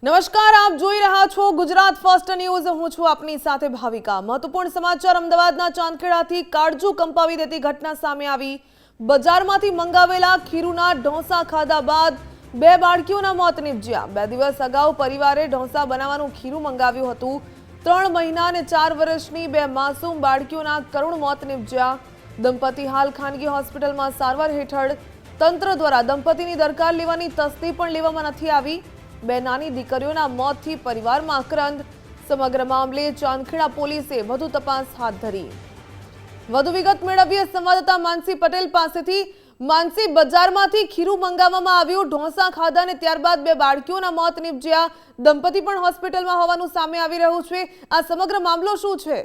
નમસ્કાર, આપ જોઈ રહ્યા છો ગુજરાત ફર્સ્ટ ન્યૂઝ। હું છું આપની સાથે ભાવિકા। મહત્વપૂર્ણ સમાચાર અમદાવાદના ચાંદખેડાથી કાળજુ કંપાવી દેતી ઘટના સામે આવી। બજારમાંથી મંગાવેલા ખીરુના ઢોસા ખાધા બાદ બે બાળકીઓના મોત નિપજ્યા। 2 દિવસ અગાઉ પરિવારે ઢોસા બનાવવાનું ખીરું મંગાવ્યું હતું। 3 મહિના અને 4 વર્ષની બે માસૂમ બાળકીઓના કરુણ મોત નિપજ્યા। દંપતી હાલ ખાનગી હોસ્પિટલમાં સારવાર હેઠળ। તંત્ર દ્વારા દંપતીની દરકાર લેવાની તસ્દી પણ લેવામાં નથી આવી। બે નાની દીકરીઓના મોતથી પરિવારમાં આક્રંદ। સમગ્ર મામલે ચાંદખેડા પોલીસે વધુ તપાસ હાથ ધરી। વધુ વિગત મેળવીએ સંવાદદાતા માનસી પટેલ પાસેથી। માનસી, બજારમાંથી ખીરું મંગાવવામાં આવ્યું, ઢોસા ખાધા અને ત્યારબાદ બે બાળકીઓના મોત નિપજ્યા। દંપતી પણ હોસ્પિટલમાં હોવાનું સામે આવી રહ્યું છે। આ સમગ્ર મામલો શું છે?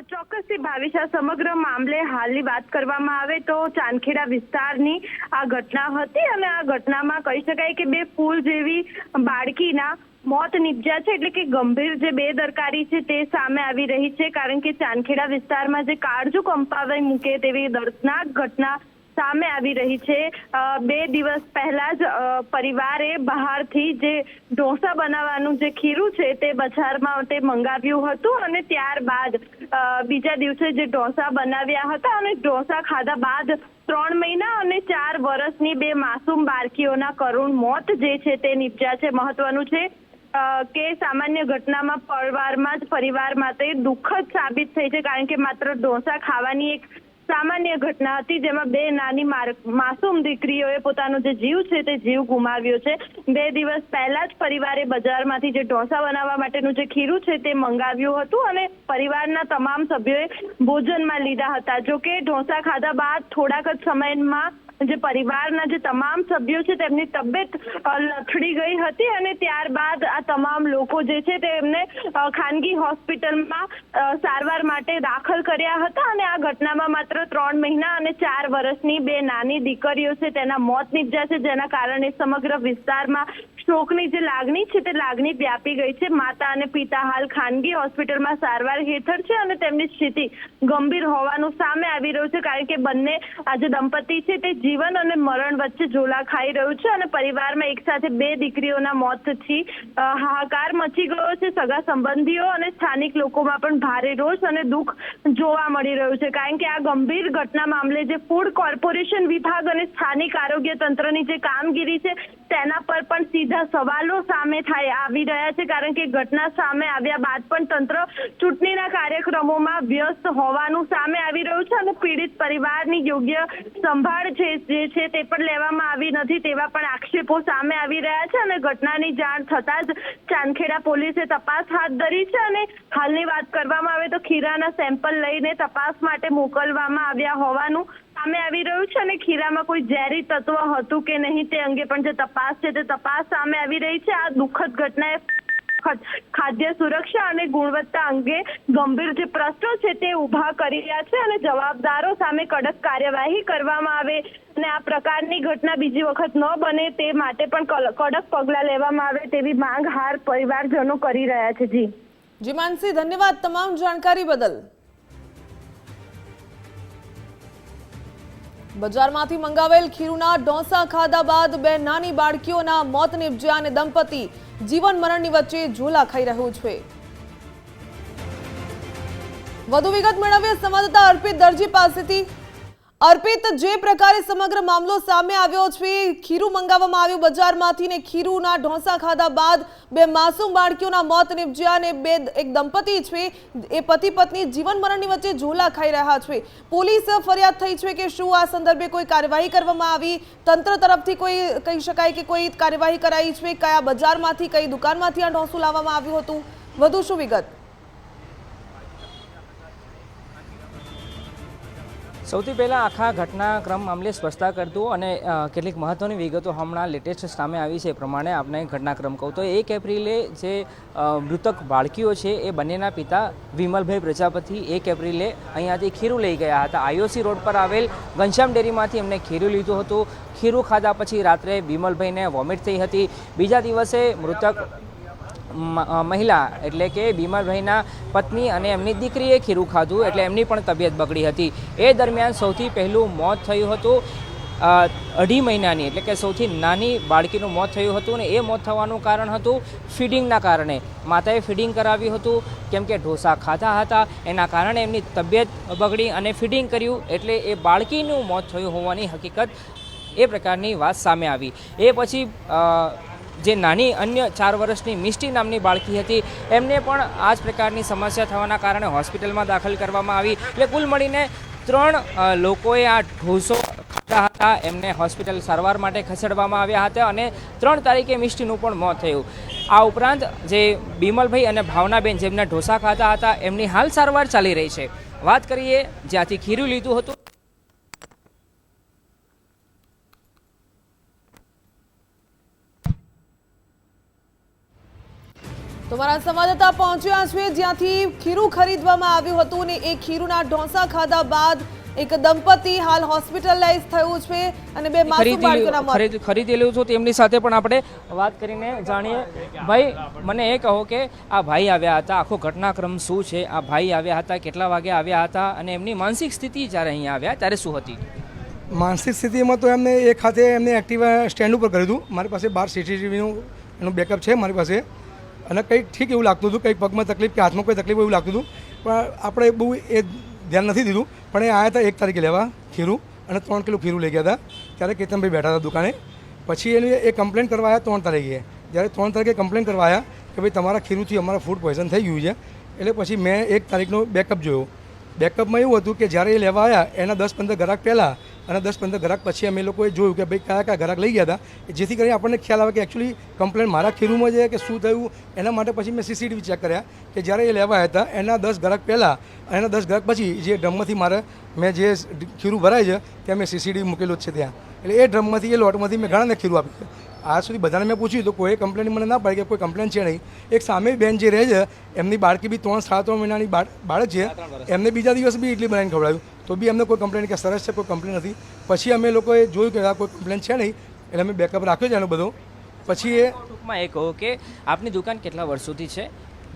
ચોક્કસથી ભાવિશા, સમગ્ર મામલે હાલની વાત કરવામાં આવે તો ચાંદખેડા વિસ્તારની આ ઘટના હતી અને આ ઘટનામાં કહી શકાય કે બે ફૂલ જેવી બાળકીના મોત નિપજ્યા છે, એટલે કે ગંભીર જે બેદરકારી છે તે સામે આવી રહી છે। કારણ કે ચાંદખેડા વિસ્તારમાં જે કાળજુ કંપાવી મૂકે તેવી દર્દનાક ઘટના સામે આવી રહી છે। 2 દિવસ પહેલા જ પરિવારે બહારથી જે ઢોસા બનાવવાનું જે ખીરું છે તે બજારમાં મંગાવ્યું હતું અને ત્યારબાદ બીજા દિવસે જે ઢોસા બનાવ્યા હતા અને ઢોસા ખાધા બાદ 3 મહિના અને 4 વર્ષની બે માસૂમ બાળકીઓના કરુણ મોત જે છે તે નિપજ્યા છે। મહત્વનું છે કે સામાન્ય ઘટનામાં પરિવાર માટે દુઃખદ સાબિત થઈ છે, કારણ કે માત્ર ઢોસા ખાવાની એક સામાન્ય ઘટના હતી જેમાં બે નાની માસૂમ દીકરીઓએ પોતાનો જે જીવ છે તે જીવ ગુમાવ્યો છે। 2 દિવસ પહેલા જ પરિવારે બજારમાંથી જે ઢોસા બનાવવા માટેનું જે ખીરું છે તે મંગાવ્યું હતું અને પરિવારના તમામ સભ્યોએ ભોજનમાં લીધા હતા। જો કે ઢોસા ખાધા બાદ થોડાક જ સમયમાં જે પરિવારના જે તમામ સભ્યો છે તેમની તબિયત લથડી ગઈ હતી અને ત્યારબાદ આ તમામ લોકો જે છે તેમને ખાનગી હોસ્પિટલમાં સારવાર માટે દાખલ કર્યા હતા અને આ ઘટનામાં માત્ર 3 મહિના અને 4 વર્ષની બે નાની દીકરીઓ છે તેના મોત નિપજ્યા છે, જેના કારણે સમગ્ર વિસ્તારમાં શોકની જે લાગણી છે તે લાગણી વ્યાપી ગઈ છે। માતા અને પિતા હાલ ખાનગી હોસ્પિટલમાં સારવાર હેઠળ છે અને તેમની સ્થિતિ ગંભીર હોવાનું સામે આવી રહ્યું છે, કારણ કે બંને આ જે દંપતી છે તે જીવન અને મરણ વચ્ચે ઝોલા ખાઈ રહ્યું છે અને પરિવારમાં એક સાથે બે દીકરીઓના મોતથી હાહાકાર મચી ગયો છે। સગા સંબંધીઓ અને સ્થાનિક લોકોમાં પણ ભારે રોષ અને દુઃખ જોવા મળી રહ્યું છે, કારણ કે આ ગંભીર ઘટના મામલે જે ફૂડ કોર્પોરેશન વિભાગ અને સ્થાનિક આરોગ્ય તંત્રની જે કામગીરી છે તેના પર પણ સીધા સવાલો સામે આવી રહ્યા છે, કારણ કે ઘટના સામે આવ્યા બાદ પણ તંત્ર ચૂંટણીના કાર્યક્રમોમાં વ્યસ્ત હોવાનું સામે આવી રહ્યું છે અને પીડિત પરિવારની યોગ્ય સંભાળ જે છે તે પણ લેવામાં આવી નથી તેવા પણ આક્ષેપો સામે આવી રહ્યા છે અને ઘટનાની જાણ થતાં જ ચાંદખેડા પોલીસે તપાસ હાથ ધરી છે અને હાલની વાત કરવામાં આવે તો ખીરાના સેમ્પલ લઈને તપાસ માટે મોકલવામાં આવ્યા હોવાનું સામે આવી રહ્યું છે અને ખીરામાં કોઈ ઝેરી તત્વ હતું કે નહીં તે અંગે પણ જે તપાસ છે તે તપાસ સામે આવી રહી છે। આ દુઃખદ ઘટનાએ ખાદ્ય સુરક્ષા અને ગુણવત્તા અંગે ગંભીર જે પ્રશ્નો છે તે ઊભા કરી રહ્યા છે અને જવાબદારો સામે કડક કાર્યવાહી કરવામાં આવે અને આ પ્રકારની ઘટના બીજી વખત ન બને તે માટે પણ કડક પગલાં લેવામાં આવે તેવી માંગ હાલ પરિવારજનો કરી રહ્યા છે। જી માનસી, ધન્યવાદ તમામ જાણકારી બદલ। બજારમાંથી મંગાવેલ ખીરુના ઢોસા ખાધા બાદ બે નાની બાળકીઓના મોત નિપજ્યા અને દંપતી જીવન મરણની વચ્ચે ઝોલા ખાઈ રહ્યું છે। વધુ વિગત મેળવીએ સંવાદદાતા અર્પિત દરજી પાસેથી। અર્પિત, જે પ્રકારે સમગ્ર મામલો સામે આવ્યો છે, ખીરું મંગાવવામાં આવ્યું બજારમાંથી ને ખીરુના ઢોસા ખાધા બાદ બે માસૂમ બાળકીઓના મોત નિપજ્યા અને એક દંપતી છે એ પતિ પત્ની જીવન મરણની વચ્ચે ઝોલા ખાઈ રહ્યા છે। પોલીસ ફરિયાદ થઈ છે કે શું આ સંદર્ભે કોઈ કાર્યવાહી કરવામાં આવી? તંત્ર તરફથી કોઈ કહી શકાય કે કોઈ કાર્યવાહી કરાઈ છે? કયા બજારમાંથી કઈ દુકાનમાંથી આ ઢોસું લાવવામાં આવ્યું હતું? વધુ શું વિગત? સૌથી પહેલાં આખા ઘટનાક્રમ મામલે સ્પષ્ટતા કરતું અને કેટલીક મહત્ત્વની વિગતો હમણાં લેટેસ્ટ સામે આવી છે એ પ્રમાણે આપણે ઘટનાક્રમ કહું તો 1 એપ્રિલે જે મૃતક બાળકીઓ છે એ બંનેના પિતા વિમલભાઈ પ્રજાપતિ 1 એપ્રિલે અહીંયાથી ખીરું લઈ ગયા હતા। IOC રોડ પર આવેલ ઘનશ્યામ ડેરીમાંથી એમને ખીરું લીધું હતું। ખીરું ખાધા પછી રાત્રે વિમલભાઈને વોમિટ થઈ હતી। બીજા દિવસે મૃતક મહિલા એટલે કે બીમારભાઈના પત્ની અને એમની દીકરીએ ખીરું ખાધું એટલે એમની પણ તબિયત બગડી હતી। એ દરમિયાન સૌથી પહેલું મોત થયું હતું 2.5 મહિનાની એટલે કે સૌથી નાની બાળકીનું મોત થયું હતું અને એ મોત થવાનું કારણ હતું ફીડિંગના કારણે. માતાએ ફીડિંગ કરાવ્યું હતું કેમ કે ઢોસા ખાતા હતા, એના કારણે એમની તબિયત બગડી અને ફીડિંગ કર્યું એટલે એ બાળકીનું મોત થયું હોવાની હકીકત એ પ્રકારની વાત સામે આવી. એ પછી જે નાની અન્ય 4 વર્ષની મિષ્ટી નામની બાળકી હતી એમને પણ આ જ પ્રકારની સમસ્યા થવાના કારણે હોસ્પિટલમાં દાખલ કરવામાં આવી. એટલે કુલ મળીને 3 લોકોએ આ ઢોસો ખાતા હતા, એમને હોસ્પિટલ સારવાર માટે ખસેડવામાં આવ્યા હતા અને 3 તારીખે મિષ્ટીનું પણ મોત થયું. આ ઉપરાંત જે બિમલભાઈ અને ભાવનાબેન જેમને ઢોસા ખાતા હતા એમની હાલ સારવાર ચાલી રહી છે. વાત કરીએ જ્યાંથી ખીરું લીધું હતું. તમારા સંવાદદાતા પહોંચ્યા છે જ્યાંથી ખીરું ખરીદવામાં આવ્યું હતું અને એ ખીરુના ઢોસા ખાધા બાદ એક દંપતી હાલ હોસ્પિટલાઇઝ થયું છે અને 2 માસૂમ બાળકોના મોત. ખરીદેલું હતું તેમની સાથે પણ આપણે વાત કરીને જાણીએ. ભાઈ, મને એ કહો કે આ ભાઈ આવ્યા હતા, આખો ઘટનાક્રમ શું છે? આ ભાઈ આવ્યા હતા, કેટલા વાગે આવ્યા હતા અને એમની માનસિક સ્થિતિ જ્યારે અહીંયા આવ્યા ત્યારે શું હતી? માનસિક સ્થિતિમાં તો એમને એક હાથે એમને એક્ટિવા સ્ટેન્ડ ઉપર કર્યું હતું. મારી પાસે 12 સીસીટીવીનું એનું બેકઅપ છે મારી પાસે અને કંઈક ઠીક એવું લાગતું હતું, કંઈક પગમાં તકલીફ કે હાથમાં કોઈ તકલીફ એવું લાગતું હતું પણ આપણે બહુ એ ધ્યાન નથી દીધું. પણ એ આવ્યા હતા 1 તારીખે લેવા ખીરું અને 3 કિલો ખીરું લઈ ગયા હતા. ત્યારે કેતનભાઈ બેઠા હતા દુકાને. પછી એની એ કમ્પ્લેન કરવા આવ્યા 3 તારીખે. જ્યારે 3 તારીખે કમ્પ્લેન કરવા આવ્યા કે ભાઈ તમારા ખીરુંથી અમારા ફૂડ પોઈઝન થઈ ગયું છે, એટલે પછી મેં 1 તારીખનો બેકઅપ જોયો. બેકઅપમાં એવું હતું કે જ્યારે એ લેવા આવ્યા એના 10-15 ગ્રાહક પહેલાં અને 10-15 ગ્રાહક પછી અમે લોકોએ જોયું કે ભાઈ કયા ગ્રાહક લઈ ગયા હતા, જેથી કરીને આપણને ખ્યાલ આવે કે એકચ્યુઅલી કમ્પ્લેન મારા ખીરુંમાં છે કે શું થયું. એના માટે પછી મેં સીસીટીવી ચેક કર્યા કે જ્યારે એ લેવા આવ્યા હતા એના 10 ગ્રાહક પહેલાં અને એના 10 ગ્રાહક પછી જે ડ્રમમાંથી મેં જે ખીરું ભરાય છે ત્યાં મેં સીસીટીવી મૂકેલું જ છે ત્યાં. એટલે એ ડ્રમમાંથી એ લોટમાંથી મેં ઘણાને ખીરું આપ્યું છે. આજ સુધી બધાને મેં પૂછ્યું તો કોઈ કમ્પ્લેન મને ના પાડી કે કોઈ કમ્પ્લેન છે નહીં. એક સામે બેન જે રહે છે એમની બાળકી બી 3-3.5 મહિનાની બાળક છે, એમને બીજા દિવસ બી ઇડલી બનાવીને ખવડાવ્યું તો બી અમને કોઈ કમ્પ્લેન કે સરસ છે, કોઈ કમ્પ્લેન નથી. પછી અમે લોકોએ જોયું કે આ કોઈ કમ્પ્લેન છે નહીં એટલે અમે બેકઅપ રાખ્યો છે એનો બધો. પછી એ ટૂંકમાં એ કહો કે આપની દુકાન કેટલા વર્ષોથી છે?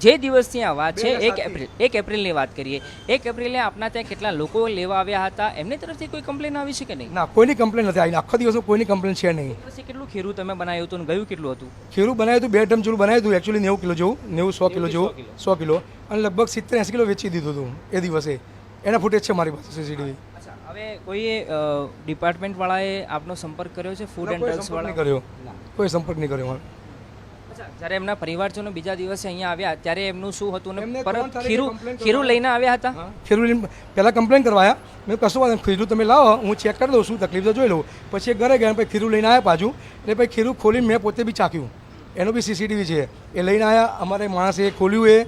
જે દિવસથી આ વાત છે 1 એપ્રિલની વાત કરીએ. 1 એપ્રિલે આપના ત્યાં કેટલા લોકો લેવા આવ્યા હતા? એમની તરફથી કોઈ કમ્પ્લેન આવી છે કે નહીં? ના, કોઈની કમ્પ્લેન નથી આવી. આખો દિવસમાં કોઈની કમ્પ્લેન છે નહીં. કેટલું ખીરું તમે બનાવ્યું હતું અને ગયું કેટલું હતું? ખીરું બનાવ્યું હતું 2 ડ્રમ જેવું બનાવ્યું હતું, એકચ્યુઅલી 90 કિલો જેવું, 90-100 કિલો જેવું, 100 કિલો અને લગભગ 70-80 કિલો વેચી દીધું હતું એ દિવસે. એના ફૂટેજ છે મારી પાસે સીસીટીવી. હવે કોઈએ ડિપાર્ટમેન્ટવાળાએ આપનો સંપર્ક કર્યો છે? ફૂડ એન્ડ ડ્રગ્સ વાળા કર્યો? કોઈ સંપર્ક નહીં કર્યો. જ્યારે એમના પરિવારજનો બીજા દિવસે અહીંયા આવ્યા ત્યારે એમનું શું હતું ને એમને પરત 3 તારીખે ખીરું લઈને આવ્યા હતા? ખીરું પહેલાં કમ્પ્લેન કરવાયા. મેં કશું વાત ખીરું તમે લાવો, હું ચેક કરી દઉં શું તકલીફ તો જોઈ લઉં. પછી એ ઘરે ગયા પછી ખીરું લઈને આવ્યા પાછું. એટલે પછી ખીરું ખોલીને મેં પોતે બી ચાખ્યું, એનો બી સીસીટીવી છે. એ લઈને આવ્યા, અમારે માણસે ખોલ્યું, એ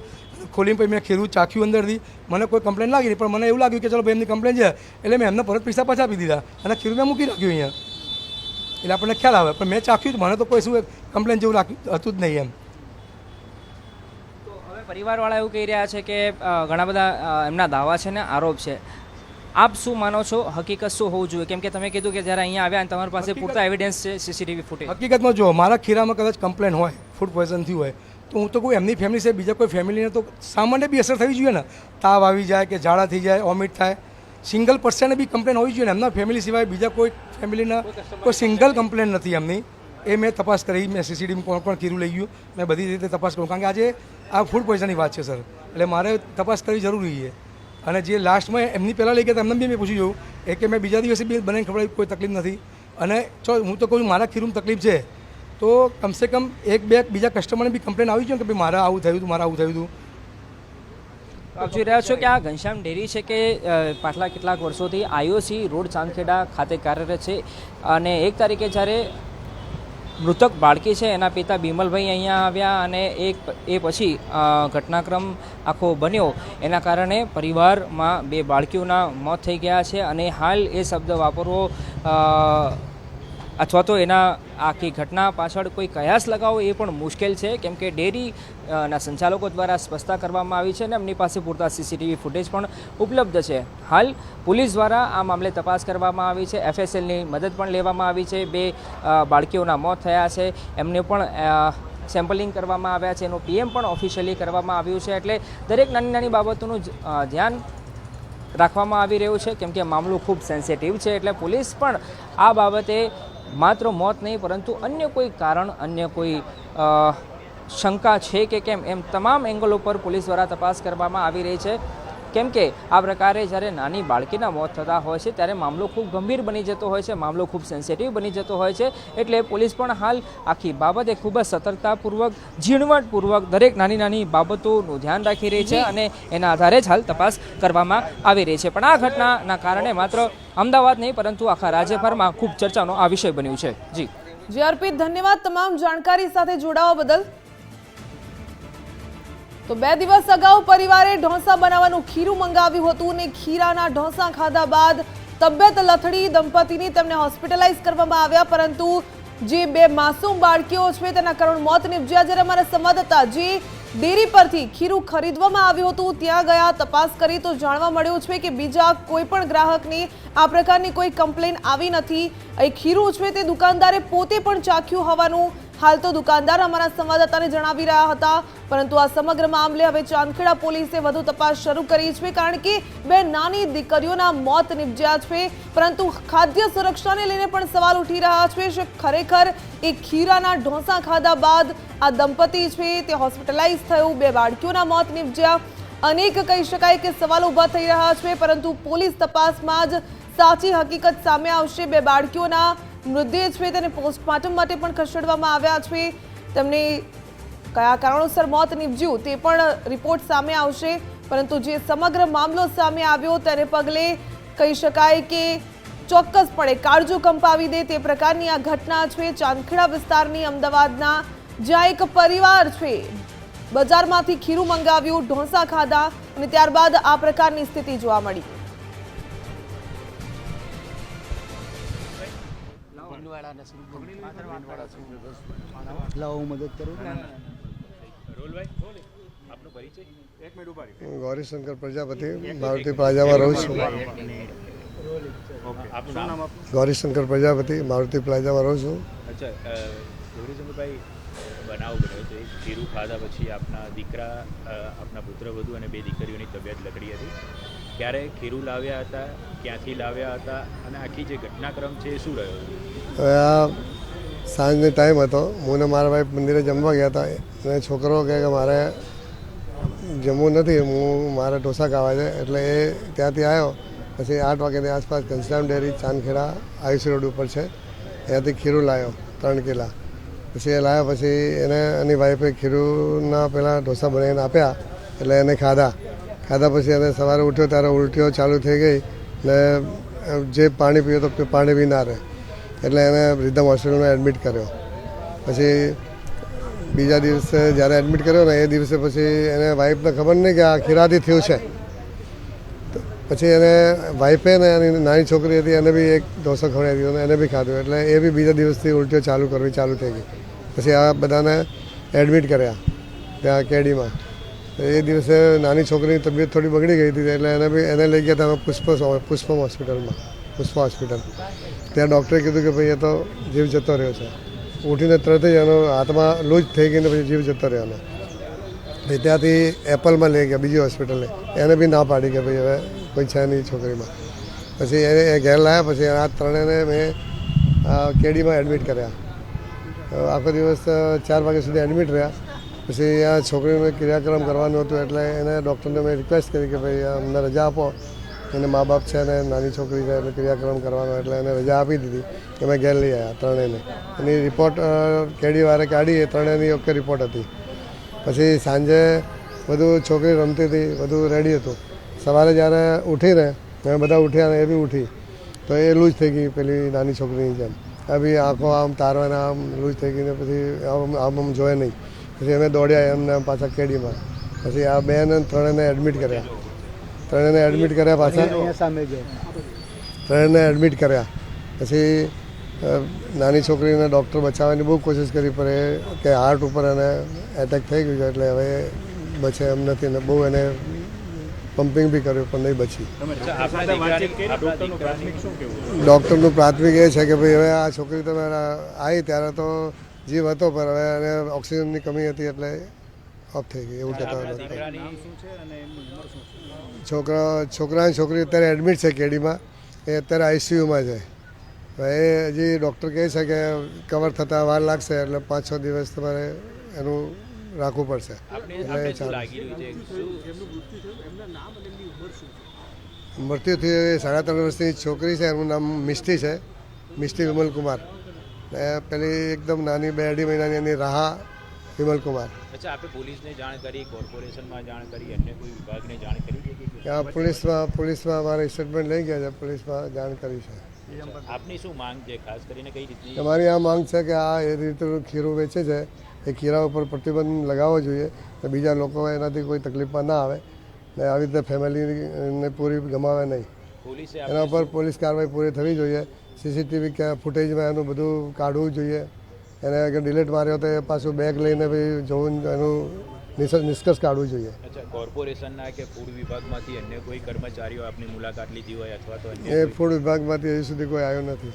ખોલીને પછી મેં ખીરું ચાખ્યું અંદરથી. મને કોઈ કમ્પ્લેન લાગી નહીં પણ મને એવું લાગ્યું કે ચલો ભાઈ એમની કમ્પ્લેન છે એટલે મેં એમને પરત પૈસા પાછા આપી દીધા અને ખીરું મેં મૂકી રાખ્યું અહીંયા. એટલે આપણને ખ્યાલ આવે પણ મેં ચાખ્યું મને તો કોઈ શું કમ્પ્લેન જેવું હતું જ નહીં એમ. પરિવારવાળા એવું કહી રહ્યા છે કે ઘણા બધા એમના દાવા છે ને આરોપ છે. આપ શું માનો છો? હકીકત શું હોવું જોઈએ? કેમ કે તમે કીધું કે જ્યારે અહીંયા આવ્યા અને તમારી પાસે પૂરતા એવિડન્સ છે, સીસીટીવી ફૂટેજ. હકીકતમાં જો મારા ખીરામાં કદાચ કમ્પ્લેન હોય, ફૂડ પોઈઝન થયું હોય તો હું તો કોઈ એમની ફેમિલી છે, બીજા કોઈ ફેમિલીને તો સામાન્ય બી અસર થવી જોઈએ ને. તાવ આવી જાય કે ઝાડા થઈ જાય, વોમિટ થાય, સિંગલ પર્સનને બી કમ્પ્લેન હોવી જોઈએ ને. એમના ફેમિલી સિવાય બીજા કોઈ ફેમિલીના કોઈ સિંગલ કમ્પ્લેન નથી એમની. એ મેં તપાસ કરી, મેં સીસીટીવી કોણ ખીરું લઈ ગયું, મેં બધી રીતે તપાસ કરું. કારણ કે આજે આ ફૂડ પોઈઝનની વાત છે સર, એટલે મારે તપાસ કરવી જરૂરી છે. અને જે લાસ્ટમાં એમની પહેલાં લઈ ગયા એમને બી મેં પૂછી જોયું એ કે મેં બીજા દિવસે બી બનાવીને ખવડાવી, કોઈ તકલીફ નથી. અને ચો હું તો કહું મારા ખીરુંમાં તકલીફ છે તો કમસે કમ 1-2 બીજા કસ્ટમરને બી કમ્પ્લેન આવી જોઈએ કે ભાઈ મારા આવું થયું હતું, મારા આવું થયું હતું. આપ જોઈ રહ્યા છો કે આ ઘનશ્યામ ડેરી છે કે પાછલા કેટલાક વર્ષોથી આઈઓસી રોડ ચાંદખેડા ખાતે કાર્યરત છે અને 1 તારીખે જ્યારે મૃતક બાળકી છે એના પિતા બિમલભાઈ અહીંયા આવ્યા અને એ પછી ઘટનાક્રમ આખો બન્યો એના કારણે પરિવારમાં 2 બાળકીઓના મોત થઈ ગયા છે અને હાલ એ શબ્દ વાપરવો અથવા તો એના આખી ઘટના પાછળ કોઈ કયાસ લગાવવો એ પણ મુશ્કેલ છે કેમ કે ડેરીના સંચાલકો દ્વારા સ્પષ્ટતા કરવામાં આવી છે અને એમની પાસે પૂરતા સીસીટીવી ફૂટેજ પણ ઉપલબ્ધ છે. હાલ પોલીસ દ્વારા આ મામલે તપાસ કરવામાં આવી છે, FSLની મદદ પણ લેવામાં આવી છે. 2 બાળકીઓના મોત થયા છે, એમને પણ સેમ્પલિંગ કરવામાં આવ્યા છે, એનું PM પણ ઓફિશિયલી કરવામાં આવ્યું છે. એટલે દરેક નાની નાની બાબતોનું ધ્યાન રાખવામાં આવી રહ્યું છે, કેમ કે મામલો ખૂબ સેન્સિટિવ છે. એટલે પોલીસ પણ આ બાબતે માત્ર મોત નહીં પરંતુ અન્ય કોઈ કારણ, અન્ય કોઈ શંકા છે કે કેમ, એમ તમામ એંગલો પર પોલીસ દ્વારા તપાસ કરવામાં આવી રહી છે. કેમ કે આ પ્રકારે જ્યારે નાની બાળકીના મોત થતા હોય છે ત્યારે મામલો ખૂબ ગંભીર બની જતો હોય છે, મામલો ખૂબ સેન્સિટિવ બની જતો હોય છે. એટલે પોલીસ પણ હાલ આખી બાબતે ખૂબ જ સતર્કતાપૂર્વક, ઝીણવટપૂર્વક દરેક નાની નાની બાબતોનું ધ્યાન રાખી રહી છે અને એના આધારે જ હાલ તપાસ કરવામાં આવી રહી છે. પણ આ ઘટનાના કારણે માત્ર અમદાવાદ નહીં પરંતુ આખા રાજ્યભરમાં ખૂબ ચર્ચાનો આ વિષય બન્યું છે. જી અર્પિત, ધન્યવાદ તમામ જાણકારી સાથે જોડાવા બદલ. તો 2 દિવસ અગાઉ પરિવારે ઢોસા બનાવવાનું ખીરું મંગાવ્યું હતું અને ખીરાના ઢોસા ખાધા બાદ તબિયત લથડી દંપતીની તેમને હોસ્પિટલાઇઝ કરવામાં આવ્યા, પરંતુ જે 2 માસૂમ બાળકીઓ છે તેના કરુણ મોત નિપજ્યા. જ્યારે અમારા સંવાદદાતા જે ડેરી પરથી ખીરું ખરીદવામાં આવ્યું હતું ત્યાં ગયા, તપાસ કરી તો જાણવા મળ્યું છે કે બીજા કોઈ પણ ગ્રાહકની આ પ્રકારની કોઈ કમ્પ્લેન આવી નથી. એ ખીરું છે તે દુકાનદારે પોતે પણ ચાખ્યું હોવાનું હાલ તો દુકાનદાર અમારા સંવાદદાતાને જણાવી રહ્યા હતા. પરંતુ આ સમગ્ર મામલે હવે ચાંદખેડા પોલીસે વધુ તપાસ શરૂ કરી છે, કારણ કે 2 નાની દીકરીઓના મોત નિપજ્યા છે. પરંતુ ખાદ્ય સુરક્ષાને લઈને પણ સવાલ ઉઠી રહ્યા છે કે ખરેખર એ ખીરાના ઢોસા ખાધા બાદ આ દંપતી છે તે હોસ્પિટલાઇઝ થયું, 2 બાળકીઓના મોત નિપજ્યા. અનેક કહી શકાય કે સવાલ ઊભા થઈ રહ્યા છે, પરંતુ પોલીસ તપાસમાં જ સાચી હકીકત સામે આવશે. 2 બાળકીઓના મૃતદેહ છે તેને પોસ્ટમોર્ટમ માટે પણ ખસેડવામાં આવ્યા છે. તેમને કયા કારણોસર મોત નિપજ્યું તે પણ રિપોર્ટ સામે આવશે. પરંતુ જે સમગ્ર મામલો સામે આવ્યો તેને પગલે કહી શકાય કે ચોક્કસપણે કાળજો કંપાવી દે તે પ્રકારની આ ઘટના છે ચાંદખેડા વિસ્તારની, અમદાવાદના, જ્યાં એક પરિવાર છે બજારમાંથી ખીરું મંગાવ્યું, ઢોસા ખાધા અને ત્યારબાદ આ પ્રકારની સ્થિતિ જોવા મળી. ગૌરીશંકર પ્રજાપતિ, મારુતિ પ્લાઝામાં રહું છું. ગૌરીશંકર પ્રજાપતિ, મારુતિ પ્લાઝામાં રહું છું. અચ્છા, ગૌરીશંકરભાઈ, બનાવ બન્યો છે. ખીરું ખાધા પછી આપના દીકરા, આપના પુત્રવધુ અને 2 દીકરીઓની તબિયત લકડી હતી. ક્યારે ખીરું લાવ્યા હતા, ક્યાંથી લાવ્યા હતા અને આખી જે ઘટનાક્રમ છે એ શું રહ્યો? હવે આ સાંજનો ટાઈમ હતો. હું ને મારા ભાઈ મંદિરે જમવા ગયા હતા અને છોકરો કહે કે મારે જમવું નથી, મારે ઢોસા ખાવા છે. એટલે એ ત્યાંથી આવ્યો. પછી 8 વાગ્યાની આસપાસ ઘનશ્યામ ડેરી ચાંદખેડા આયુષ રોડ ઉપર છે, ત્યાંથી ખીરું લાવ્યો 3 કિલા. પછી એ લાવ્યા પછી એને એની વાઈફે ખીરુંના પહેલાં ઢોસા બનાવીને આપ્યા. એટલે એને ખાધા પછી એને સવારે ઉઠ્યો ત્યારે ઉલટીઓ ચાલુ થઈ ગઈ ને જે પાણી પીયો તો પાણી બી ના રહે. એટલે એને રિધમ હોસ્પિટલમાં એડમિટ કર્યો. પછી બીજા દિવસે જ્યારે એડમિટ કર્યો ને એ દિવસે પછી એને વાઈફને ખબર નહીં કે આ ખીરાથી થયું છે. પછી એને વાઈફે ને એની નાની છોકરી હતી એને બી એક ઢોસો ખવડાવી દીધો, એને બી ખાધું. એટલે એ બી બીજા દિવસથી ઉલટીઓ ચાલુ થઈ ગઈ. પછી આ બધાને એડમિટ કર્યા ત્યાં કેડીમાં. એ દિવસે નાની છોકરીની તબિયત થોડી બગડી ગઈ હતી એટલે એને લઈ ગયા હતા પુષ્પમ હોસ્પિટલમાં, પુષ્પા હોસ્પિટલ. ત્યાં ડૉક્ટરે કીધું કે ભાઈ એ તો જીવ જતો રહ્યો છે. ઉઠીને તરત જ એનો હાથમાં લૂજ થઈ ગઈને પછી જીવ જતો રહ્યો. પછી ત્યાંથી એપલમાં લઈ ગયા બીજી હોસ્પિટલે, એને બી ના પાડી કે ભાઈ હવે કોઈ છે નહીં છોકરીમાં. પછી એ ઘેર લાવ્યા. પછી આ 3ને મેં કેડીમાં એડમિટ કર્યા. આખો દિવસ 4 વાગ્યા સુધી એડમિટ રહ્યા. પછી આ છોકરીને ક્રિયાક્રમ કરવાનું હતું એટલે એને ડૉક્ટરને મેં રિક્વેસ્ટ કરી કે ભાઈ અમને રજા આપો, એને મા બાપ છે ને નાની છોકરી છે એટલે ક્રિયાક્રમ કરવાનો. એટલે એને રજા આપી દીધી. અમે ઘેર લઈ આવ્યા 3ને. એની રિપોર્ટ કેડીવાળે કાઢી, એ 3ની ઓકે રિપોર્ટ હતી. પછી સાંજે બધું છોકરી રમતી હતી, બધું રેડી હતું. સવારે જ્યારે ઉઠીને અમે બધા ઉઠ્યા ને એ બી ઉઠી તો એ લૂઝ થઈ ગઈ પેલી નાની છોકરીની જેમ. આ બી આંખો આમ તારવાના આમ લૂઝ થઈ ગઈને પછી આમ જોયે નહીં. પછી અમે દોડ્યા એમને પાછા કેડીમાં. પછી આ 2 ને 3ને એડમિટ કર્યા. 3ને એડમિટ કર્યા પાછા 3ને એડમિટ કર્યા. પછી નાની છોકરીને ડૉક્ટર બચાવવાની બહુ કોશિશ કરી પણ એ કે હાર્ટ ઉપર એને એટેક થઈ ગયું છે એટલે હવે બચે એમ નથી ને બહુ એને પમ્પિંગ બી કર્યું પણ નહીં બચી. ડૉક્ટરનું પ્રાથમિક એ છે કે ભાઈ હવે આ છોકરી તમે આવી ત્યારે તો જીવ હતો પણ હવે એને ઓક્સિજનની કમી હતી એટલે ઓફ થઈ ગઈ એવું કહેતા આપણા હતા દીકરાની છોકરા અને છોકરી અત્યારે એડમિટ છે કેડીમાં, એ અત્યારે આઈસીયુમાં છે. એ હજી ડૉક્ટર કહે છે કે કવર થતાં વાર લાગશે, એટલે 5-6 દિવસ તમારે એનું રાખવું પડશે. આપણે શું લાગી રહ્યું છે શું મૃત્યુ થયું એ 3.5 વર્ષની છોકરી છે, એનું નામ મિષ્ટી છે, મિષ્ટી વિમલકુમાર. ને પેલી એકદમ નાની 2-2.5 મહિનાની એની રાહા વિમલકુમાર. અચ્છા આપણે પોલીસને જાણ કરી, કોર્પોરેશનમાં જાણ કરી, અન્ય કોઈ વિભાગને જાણ કરી છે કે ત્યાં પોલીસમાં અમારે સ્ટેટમેન્ટ લઈ ગયા છે, પોલીસમાં જાણ કરી છે. આપની શું માંગ છે, ખાસ કરીને કઈ રીતની? અમારી આ માંગ છે કે આ એ રીતે ખીરું વેચે છે એ ખીરા ઉપર પ્રતિબંધ લગાવવો જોઈએ, તો બીજા લોકો એનાથી કોઈ તકલીફમાં ના આવે ને આવી રીતે ફેમિલીને પૂરી ગમાવે નહીં. પોલીસે એના ઉપર પોલીસ કાર્યવાહી પૂરી થવી જોઈએ. સીસીટીવી ફૂટેજમાં એનું બધું કાઢવું જોઈએ. એને અગર ડિલીટ માર્યો તો એ પાછું બેગ લઈને ભાઈ જોવું, એનું નિષ્કર્ષ કાઢવું જોઈએ. અચ્છા કોર્પોરેશનના કે ફૂડ વિભાગમાંથી અન્ય કોઈ કર્મચારીઓ આપની મુલાકાત લીધી હોય અથવા તો અન્ય એ ફૂડ વિભાગમાંથી હજી સુધી કોઈ આવ્યો નથી,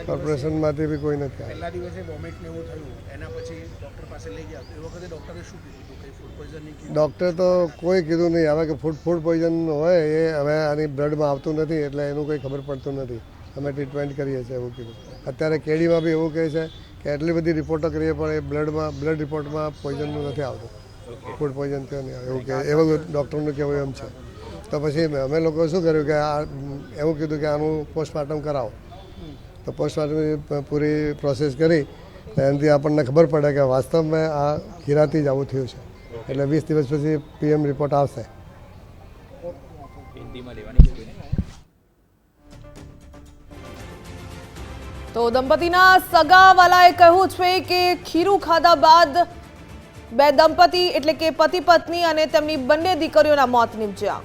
કોર્પોરેશનમાંથી બી કોઈ નથી આવ્યું. પહેલા દિવસે વોમિટ ને એવું થયું, એના પછી ડૉક્ટર પાસે લઈ ગયા, એ વખતે ડૉક્ટરે શું કીધું હતું? કંઈ ફૂડ પોઈઝનિંગ કીધું? ડૉક્ટર તો કોઈ કીધું નહીં. હવે કે ફૂડ પોઈઝન હોય એ હવે આની બ્લડમાં આવતું નથી, એટલે એનું કંઈ ખબર પડતું નથી. અમે ટ્રીટમેન્ટ કરીએ છીએ એવું કીધું. અત્યારે કેડીમાં બી એવું કહે છે કે એટલી બધી રિપોર્ટો કરીએ પણ એ બ્લડ રિપોર્ટમાં પોઈઝનનું નથી આવતું, ફૂડ પોઈઝન થયો નહીં આવે એવું કે એવું ડૉક્ટરનું કહેવું એમ છે. તો પછી અમે લોકો શું કર્યું કે આ એવું કીધું કે આનું પોસ્ટમોર્ટમ કરાવો. તો પોસ્ટમોર્ટમની પૂરી પ્રોસેસ કરી એનાથી આપણને ખબર પડે કે વાસ્તવમાં આ ખીરાથી જ આવું થયું છે. એટલે 20 દિવસ પછી PM રિપોર્ટ આવશે. હિન્દીમાં લેવાની છે કોઈને? તો દંપતીના સગાવાલાએ કહ્યું છે કે ખીરું ખાધા બાદ 2 દંપતી એટલે કે પતિ પત્ની અને તેમની બંને દીકરીઓના મોત નીપજ્યા.